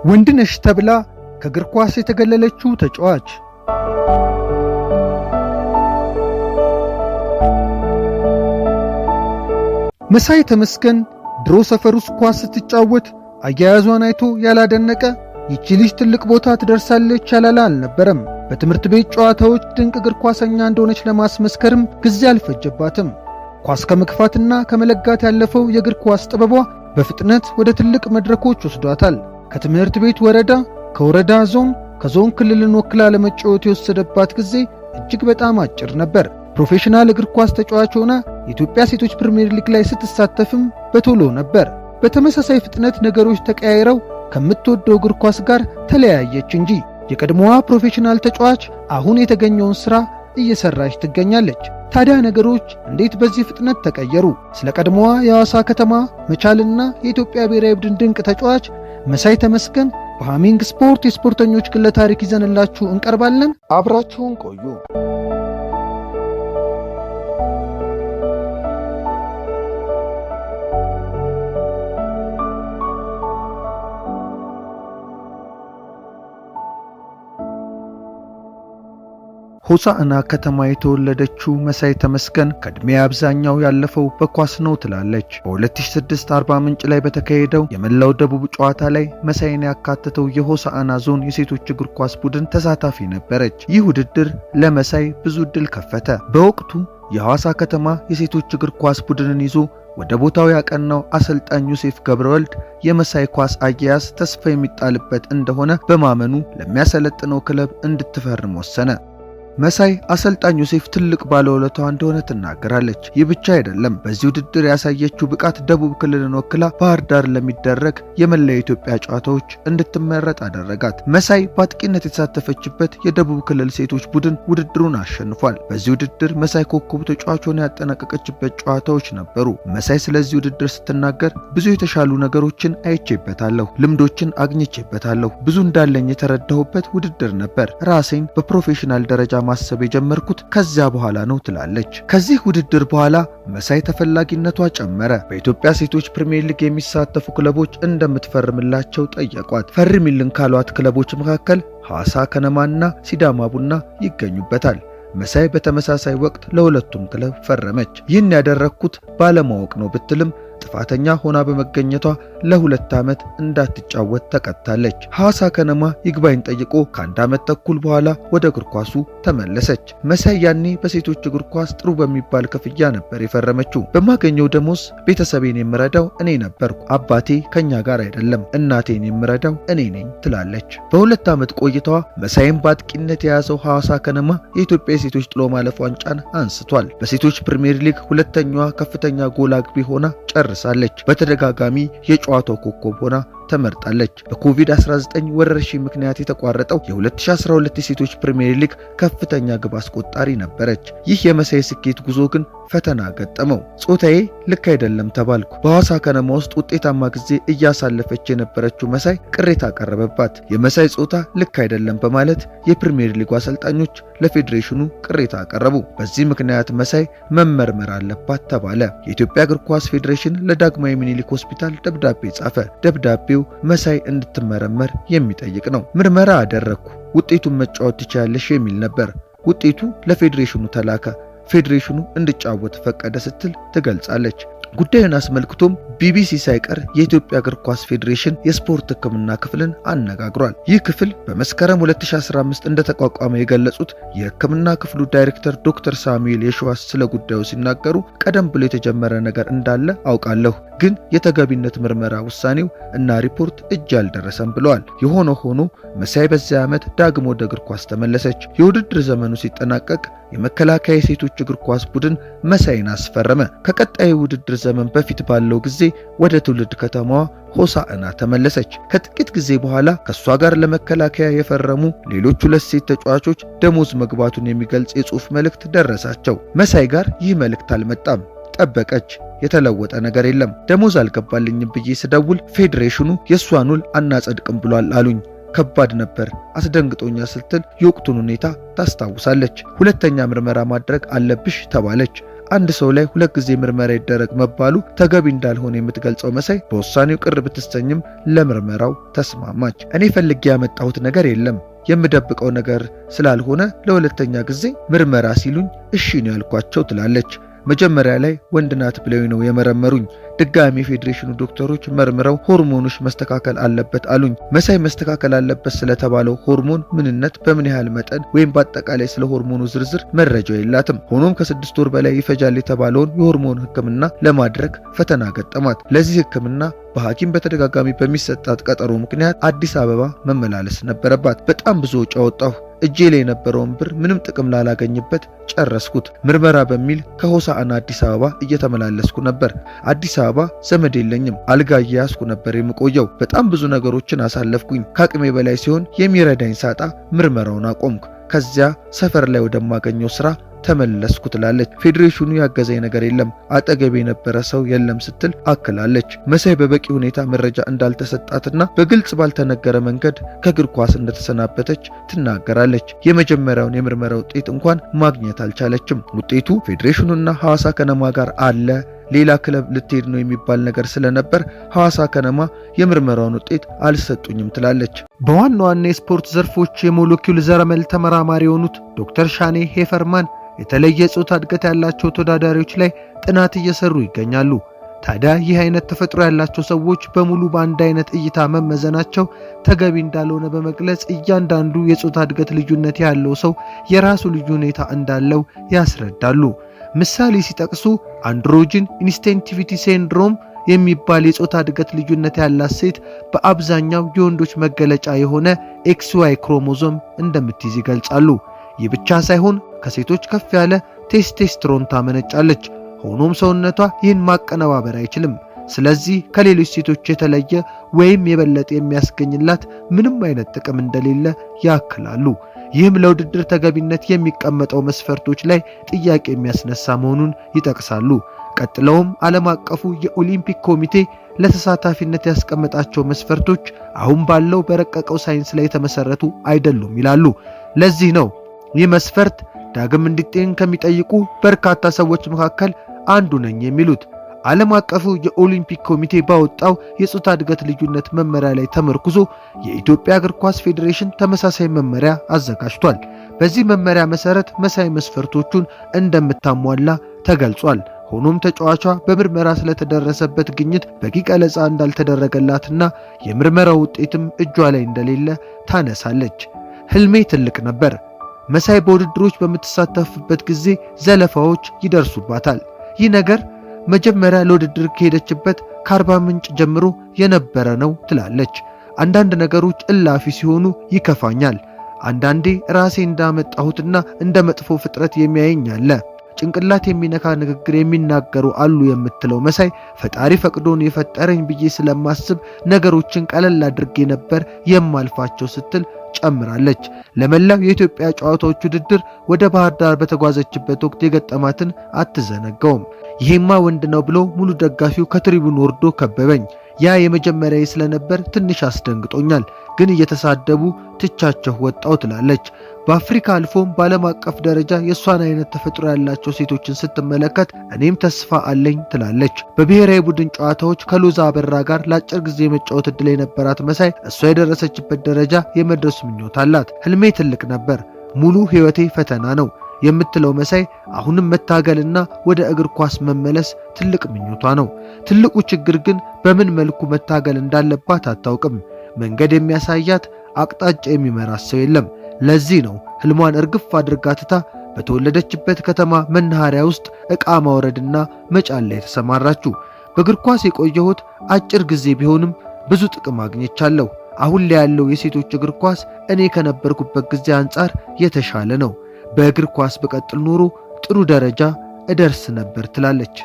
ወንድነሽ ተብላ ከእግር ኳስ የተገለለችው ተጫዋች መሳይ ተመስገን ድሮ ሰፈር ውስጥ ኳስ ስትጫወት አያያዟን አይቶ ያላደነቀ ይቺ ልጅ ትልቅ ቦታ ትደርሳለች ያላለ አልነበረም። በትምህርት ቤት ጨዋታዎች ድንቅ እግር ኳሰኛ እንደሆነች ለማስመስከርም ጊዜ አልፈጀባትም። ኳስ ከመግፋትና ከመለጋት ያለፈው የእግር ኳስ ጥበቧ በፍጥነት ወደ ትልቅ መድረኮች ወስዷታል። ከትምህርት ቤት ወረዳ፣ ከወረዳ ዞን፣ ከዞን ክልልን ወክላ ለመጫወት የወሰደባት ጊዜ እጅግ በጣም አጭር ነበር። ፕሮፌሽናል እግር ኳስ ተጫዋች ሆና የኢትዮጵያ ሴቶች ፕሪሚየር ሊግ ላይ ስትሳተፍም በቶሎ ነበር። በተመሳሳይ ፍጥነት ነገሮች ተቀያይረው ከምትወደው እግር ኳስ ጋር ተለያየች እንጂ የቀድሞዋ ፕሮፌሽናል ተጫዋች አሁን የተገኘውን ሥራ እየሰራች ትገኛለች። ታዲያ ነገሮች እንዴት በዚህ ፍጥነት ተቀየሩ? ስለ ቀድሞዋ የሐዋሳ ከተማ መቻልና የኢትዮጵያ ብሔራዊ ቡድን ድንቅ ተጫዋች መሳይ ተመስገን በሃሚንግ ስፖርት የስፖርተኞች ግለ ታሪክ ይዘንላችሁ እንቀርባለን። አብራችሁን ቆዩ። ሆሳዕና ከተማ የተወለደችው መሳይ ተመስገን ከዕድሜ አብዛኛው ያለፈው በኳስ ነው ትላለች። በ2006 አርባ ምንጭ ላይ በተካሄደው የመላው ደቡብ ጨዋታ ላይ መሳይን ያካተተው የሆሳዕና ዞን የሴቶች እግር ኳስ ቡድን ተሳታፊ ነበረች። ይህ ውድድር ለመሳይ ብዙ ዕድል ከፈተ። በወቅቱ የሐዋሳ ከተማ የሴቶች እግር ኳስ ቡድንን ይዞ ወደ ቦታው ያቀናው አሰልጣኝ ዮሴፍ ገብረወልድ የመሳይ ኳስ አያያዝ ተስፋ የሚጣልበት እንደሆነ በማመኑ ለሚያሰለጥነው ክለብ እንድትፈርም ወሰነ። መሳይ አሰልጣኝ ዮሴፍ ትልቅ ባለውለታዋ እንደሆነ ትናገራለች። ይህ ብቻ አይደለም። በዚህ ውድድር ያሳየችው ብቃት ደቡብ ክልልን ወክላ ባህር ዳር ለሚደረግ የመላው ኢትዮጵያ ጨዋታዎች እንድትመረጥ አደረጋት። መሳይ በአጥቂነት የተሳተፈችበት የደቡብ ክልል ሴቶች ቡድን ውድድሩን አሸንፏል። በዚህ ውድድር መሳይ ኮከብ ተጫዋች ሆና ያጠናቀቀችበት ጨዋታዎች ነበሩ። መሳይ ስለዚህ ውድድር ስትናገር ብዙ የተሻሉ ነገሮችን አይቼበታለሁ፣ ልምዶችን አግኝቼበታለሁ። ብዙ እንዳለኝ የተረዳሁበት ውድድር ነበር። ራሴን በፕሮፌሽናል ደረጃ ማሰብ የጀመርኩት ከዚያ በኋላ ነው ትላለች። ከዚህ ውድድር በኋላ መሳይ ተፈላጊነቷ ጨመረ። በኢትዮጵያ ሴቶች ፕሪሚየር ሊግ የሚሳተፉ ክለቦች እንደምትፈርምላቸው ጠየቋት። ፈርሚልን ካሏት ክለቦች መካከል ሐዋሳ ከነማና ሲዳማ ቡና ይገኙበታል። መሳይ በተመሳሳይ ወቅት ለሁለቱም ክለብ ፈረመች። ይህን ያደረኩት ባለማወቅ ነው ብትልም ጥፋተኛ ሆና በመገኘቷ ለ2 ዓመት እንዳትጫወት ተቀጣለች። ሐዋሳ ከነማ ይግባኝ ጠይቆ ከአንድ ዓመት ተኩል በኋላ ወደ እግር ኳሱ ተመለሰች። መሳይ ያኔ በሴቶች እግር ኳስ ጥሩ በሚባል ክፍያ ነበር የፈረመችው። በማገኘው ደሞዝ ቤተሰቤን የምረዳው እኔ ነበርኩ። አባቴ ከኛ ጋር አይደለም፣ እናቴን የምረዳው እኔ ነኝ ትላለች። በ2 ዓመት ቆይታዋ መሳይም በአጥቂነት የያዘው ሐዋሳ ከነማ የኢትዮጵያ የሴቶች ጥሎ ማለፍ ዋንጫን አንስቷል። በሴቶች ፕሪሚየር ሊግ ሁለተኛዋ ከፍተኛ ጎል አግቢ ሆና ጨርሳለች። በተደጋጋሚ የጨዋታው ኮከብ ሆና ተመርጣለች። በኮቪድ-19 ወረርሽኝ ምክንያት የተቋረጠው የ2012 የሴቶች ፕሪሚየር ሊግ ከፍተኛ ግብ አስቆጣሪ ነበረች። ይህ የመሳይ ስኬት ጉዞ ግን ፈተና ገጠመው። ጾታዬ ልክ አይደለም ተባልኩ። በሐዋሳ ከነማ ውስጥ ውጤታማ ጊዜ እያሳለፈች የነበረችው መሳይ ቅሬታ ቀረበባት። የመሳይ ጾታ ልክ አይደለም በማለት የፕሪሚየር ሊጉ አሰልጣኞች ለፌዴሬሽኑ ቅሬታ አቀረቡ። በዚህ ምክንያት መሳይ መመርመር አለባት ተባለ። የኢትዮጵያ እግር ኳስ ፌዴሬሽን ለዳግማዊ ምኒልክ ሆስፒታል ደብዳቤ ጻፈ። ደብዳቤው መሳይ እንድትመረመር የሚጠይቅ ነው። ምርመራ አደረኩ፣ ውጤቱን መጫወት ትችላለሽ የሚል ነበር። ውጤቱ ለፌዴሬሽኑ ተላከ። ፌዴሬሽኑ እንድጫወት ፈቀደ ስትል ትገልጻለች። ጉዳዩን አስመልክቶም ቢቢሲ ሳይቀር የኢትዮጵያ እግር ኳስ ፌዴሬሽን የስፖርት ሕክምና ክፍልን አነጋግሯል። ይህ ክፍል በመስከረም 2015 እንደተቋቋመ የገለጹት የሕክምና ክፍሉ ዳይሬክተር ዶክተር ሳሙኤል የሸዋስ ስለ ጉዳዩ ሲናገሩ ቀደም ብሎ የተጀመረ ነገር እንዳለ አውቃለሁ፣ ግን የተገቢነት ምርመራ ውሳኔው እና ሪፖርት እጅ አልደረሰም ብለዋል። የሆነ ሆኖ መሳይ በዚያ ዓመት ዳግም ወደ እግር ኳስ ተመለሰች። የውድድር ዘመኑ ሲጠናቀቅ የመከላከያ የሴቶች እግር ኳስ ቡድን መሳይን አስፈረመ። ከቀጣዩ ውድድር ዘመን በፊት ባለው ጊዜ ወደ ትውልድ ከተማዋ ሆሳዕና ተመለሰች። ከጥቂት ጊዜ በኋላ ከሷ ጋር ለመከላከያ የፈረሙ ሌሎች 2 ሴት ተጫዋቾች ደሞዝ መግባቱን የሚገልጽ የጽሑፍ መልእክት ደረሳቸው። መሳይ ጋር ይህ መልእክት አልመጣም። ጠበቀች። የተለወጠ ነገር የለም። ደሞዝ አልገባልኝም ብዬ ስደውል ፌዴሬሽኑ የሷን ውል አናጸድቅም ብሏል አሉኝ። ከባድ ነበር፣ አስደንግጦኛ ስትል የወቅቱን ሁኔታ ታስታውሳለች። ሁለተኛ ምርመራ ማድረግ አለብሽ ተባለች። አንድ ሰው ላይ 2 ጊዜ ምርመራ ይደረግ መባሉ ተገቢ እንዳልሆነ የምትገልጸው መሳይ በውሳኔው ቅር ብትሰኝም ለምርመራው ተስማማች። እኔ ፈልጌ ያመጣሁት ነገር የለም የምደብቀው ነገር ስላልሆነ ለሁለተኛ ጊዜ ምርመራ ሲሉኝ እሺ ነው ያልኳቸው ትላለች። መጀመሪያ ላይ ወንድ ናት ብለው ነው የመረመሩኝ። ድጋሚ ፌዴሬሽኑ ዶክተሮች መርምረው ሆርሞኖች መስተካከል አለበት አሉኝ። መሳይ መስተካከል አለበት ስለተባለው ሆርሞን ምንነት፣ በምን ያህል መጠን ወይም በአጠቃላይ ስለ ሆርሞኑ ዝርዝር መረጃው የላትም። ሆኖም ከ6 ወር በላይ ይፈጃል የተባለውን የሆርሞን ሕክምና ለማድረግ ፈተና ገጠማት። ለዚህ ሕክምና በሐኪም በተደጋጋሚ በሚሰጣት ቀጠሮ ምክንያት አዲስ አበባ መመላለስ ነበረባት። በጣም ብዙ ወጪ አወጣሁ። እጄ ላይ የነበረውን ብር ምንም ጥቅም ላላገኝበት ጨረስኩት። ምርመራ በሚል ከሆሳዕና አዲስ አበባ እየተመላለስኩ ነበር። አዲስ አበባ ዘመድ የለኝም። አልጋ እየያዝኩ ነበር የምቆየው። በጣም ብዙ ነገሮችን አሳለፍኩኝ። ከአቅሜ በላይ ሲሆን የሚረዳኝ ሳጣ ምርመራውን አቆምኩ። ከዚያ ሰፈር ላይ ወደማገኘው ስራ ተመለስኩ ትላለች። ፌዴሬሽኑ ያገዘኝ ነገር የለም፣ አጠገቤ የነበረ ሰው የለም ስትል አክላለች። መሳይ በበቂ ሁኔታ መረጃ እንዳልተሰጣትና በግልጽ ባልተነገረ መንገድ ከእግር ኳስ እንደተሰናበተች ትናገራለች። የመጀመሪያውን የምርመራ ውጤት እንኳን ማግኘት አልቻለችም። ውጤቱ ፌዴሬሽኑና ሐዋሳ ከነማ ጋር አለ፣ ሌላ ክለብ ልትሄድ ነው የሚባል ነገር ስለነበር ሐዋሳ ከነማ የምርመራውን ውጤት አልሰጡኝም ትላለች። በዋና ዋና የስፖርት ዘርፎች የሞለኪውል ዘረመል ተመራማሪ የሆኑት ዶክተር ሻኔ ሄፈርማን የተለየ ጾታ እድገት ያላቸው ተወዳዳሪዎች ላይ ጥናት እየሰሩ ይገኛሉ። ታዲያ ይህ አይነት ተፈጥሮ ያላቸው ሰዎች በሙሉ በአንድ አይነት እይታ መመዘናቸው ተገቢ እንዳልሆነ በመግለጽ እያንዳንዱ የጾታ እድገት ልዩነት ያለው ሰው የራሱ ልዩ ሁኔታ እንዳለው ያስረዳሉ። ምሳሌ ሲጠቅሱ አንድሮጅን ኢንስቲንክቲቪቲ ሲንድሮም የሚባል የጾታ እድገት ልዩነት ያላት ሴት በአብዛኛው የወንዶች መገለጫ የሆነ XY ክሮሞዞም እንደምትይዝ ይገልጻሉ። ይህ ብቻ ሳይሆን ከሴቶች ከፍ ያለ ቴስቶስትሮን ታመነጫለች። ሆኖም ሰውነቷ ይህን ማቀነባበር አይችልም። ስለዚህ ከሌሎች ሴቶች የተለየ ወይም የበለጠ የሚያስገኝላት ምንም አይነት ጥቅም እንደሌለ ያክላሉ። ይህም ለውድድር ተገቢነት የሚቀመጠው መስፈርቶች ላይ ጥያቄ የሚያስነሳ መሆኑን ይጠቅሳሉ። ቀጥለውም ዓለም አቀፉ የኦሊምፒክ ኮሚቴ ለተሳታፊነት ያስቀመጣቸው መስፈርቶች አሁን ባለው በረቀቀው ሳይንስ ላይ የተመሰረቱ አይደሉም ይላሉ። ለዚህ ነው ይህ መስፈርት ዳግም እንዲጤን ከሚጠይቁ በርካታ ሰዎች መካከል አንዱ ነኝ የሚሉት። ዓለም አቀፉ የኦሊምፒክ ኮሚቴ ባወጣው የጾታ እድገት ልዩነት መመሪያ ላይ ተመርኩዞ የኢትዮጵያ እግር ኳስ ፌዴሬሽን ተመሳሳይ መመሪያ አዘጋጅቷል። በዚህ መመሪያ መሰረት መሳይ መስፈርቶቹን እንደምታሟላ ተገልጿል። ሆኖም ተጫዋቿ በምርመራ ስለተደረሰበት ግኝት በቂ ገለጻ እንዳልተደረገላትና የምርመራው ውጤትም እጇ ላይ እንደሌለ ታነሳለች። ህልሜ ትልቅ ነበር። መሳይ በውድድሮች በምትሳተፍበት ጊዜ ዘለፋዎች ይደርሱባታል። ይህ ነገር መጀመሪያ ለውድድር ከሄደችበት ከአርባ ምንጭ ጀምሮ የነበረ ነው ትላለች። አንዳንድ ነገሮች እላፊ ሲሆኑ ይከፋኛል። አንዳንዴ ራሴ እንዳመጣሁትና እንደ መጥፎ ፍጥረት የሚያየኝ አለ። ጭንቅላት የሚነካ ንግግር የሚናገሩ አሉ የምትለው መሳይ ፈጣሪ ፈቅዶን የፈጠረኝ ብዬ ስለማስብ ነገሮችን ቀለል አድርጌ ነበር የማልፋቸው ስትል ጨምራለች። ለመላው የኢትዮጵያ ጨዋታዎች ውድድር ወደ ባህር ዳር በተጓዘችበት ወቅት የገጠማትን አትዘነጋውም። ይሄማ ወንድ ነው ብሎ ሙሉ ደጋፊው ከትሪቡን ወርዶ ከበበኝ። ያ የመጀመሪያዬ ስለነበር ትንሽ አስደንግጦኛል፣ ግን እየተሳደቡ ትቻቸው ወጣው ትላለች። በአፍሪካ አልፎም በዓለም አቀፍ ደረጃ የሷን አይነት ተፈጥሮ ያላቸው ሴቶችን ስትመለከት እኔም ተስፋ አለኝ ትላለች። በብሔራዊ ቡድን ጨዋታዎች ከሎዛ አበራ ጋር ለአጭር ጊዜ የመጫወት ዕድል የነበራት መሳይ እሷ የደረሰችበት ደረጃ የመድረስ ምኞት አላት። ህልሜ ትልቅ ነበር፣ ሙሉ ህይወቴ ፈተና ነው የምትለው መሳይ አሁንም መታገልና ወደ እግር ኳስ መመለስ ትልቅ ምኞቷ ነው። ትልቁ ችግር ግን በምን መልኩ መታገል እንዳለባት አታውቅም። መንገድ የሚያሳያት አቅጣጫ የሚመራት ሰው የለም። ለዚህ ነው ህልሟን እርግፍ አድርጋ ትታ በተወለደችበት ከተማ መናኸሪያ ውስጥ ዕቃ ማውረድና መጫን ላይ ተሰማራችው። በእግር ኳስ የቆየሁት አጭር ጊዜ ቢሆንም ብዙ ጥቅም አግኝቻለሁ። አሁን ላይ ያለው የሴቶች እግር ኳስ እኔ ከነበርኩበት ጊዜ አንጻር የተሻለ ነው። በእግር ኳስ በቀጥል ኖሮ ጥሩ ደረጃ እደርስ ነበር ትላለች።